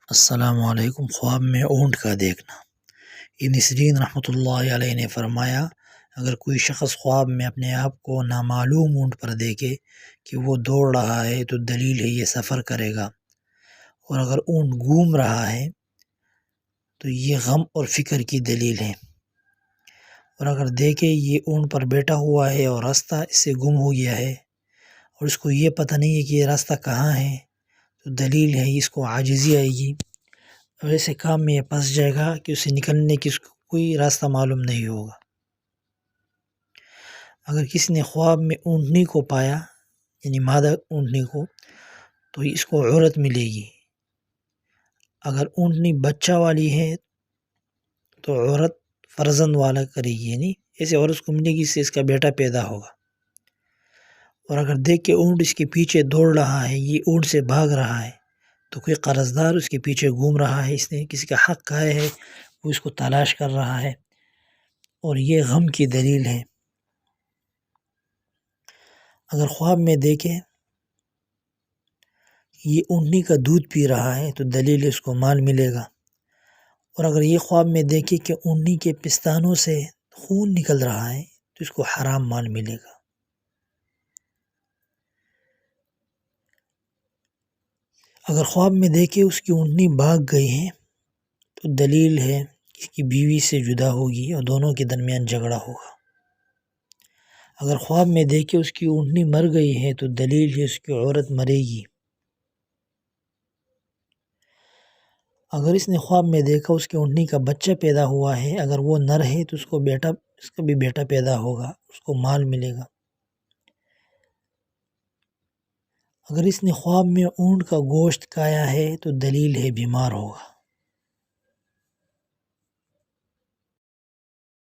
السلام علیکم۔ خواب میں اونٹ کا دیکھنا۔ یہ نسرین رحمۃ اللہ علیہ نے فرمایا، اگر کوئی شخص خواب میں اپنے آپ کو نامعلوم اونٹ پر دیکھے کہ وہ دوڑ رہا ہے تو دلیل ہے یہ سفر کرے گا، اور اگر اونٹ گھوم رہا ہے تو یہ غم اور فکر کی دلیل ہے، اور اگر دیکھے یہ اونٹ پر بیٹھا ہوا ہے اور راستہ اس سے گم ہو گیا ہے اور اس کو یہ پتہ نہیں ہے کہ یہ راستہ کہاں ہے، تو دلیل ہے اس کو عاجزی آئے گی اور ایسے کام میں یہ پھنس جائے گا کہ اسے نکلنے کی اس کو کوئی راستہ معلوم نہیں ہوگا۔ اگر کسی نے خواب میں اونٹنی کو پایا، یعنی مادہ اونٹنی کو، تو اس کو عورت ملے گی۔ اگر اونٹنی بچہ والی ہے تو عورت فرزند والا کرے گی، یعنی ایسے عورت کو ملے گی اس سے اس کا بیٹا پیدا ہوگا۔ اور اگر دیکھ کے اونٹ اس کے پیچھے دوڑ رہا ہے، یہ اونٹ سے بھاگ رہا ہے، تو کوئی قرض دار اس کے پیچھے گھوم رہا ہے، اس نے کسی کا حق کھایا ہے، وہ اس کو تلاش کر رہا ہے، اور یہ غم کی دلیل ہے۔ اگر خواب میں دیکھے یہ اونٹنی کا دودھ پی رہا ہے تو دلیل ہے اس کو مال ملے گا، اور اگر یہ خواب میں دیکھے کہ اونٹنی کے پستانوں سے خون نکل رہا ہے تو اس کو حرام مال ملے گا۔ اگر خواب میں دیکھے اس کی اونٹنی بھاگ گئی ہے تو دلیل ہے اس کی بیوی سے جدا ہوگی اور دونوں کے درمیان جھگڑا ہوگا۔ اگر خواب میں دیکھے اس کی اونٹنی مر گئی ہے تو دلیل ہے اس کی عورت مرے گی۔ اگر اس نے خواب میں دیکھا اس کی اونٹنی کا بچہ پیدا ہوا ہے، اگر وہ نر ہے تو اس کا بھی بیٹا پیدا ہوگا، اس کو مال ملے گا۔ اگر اس نے خواب میں اونٹ کا گوشت کھایا ہے تو دلیل ہے بیمار ہوگا۔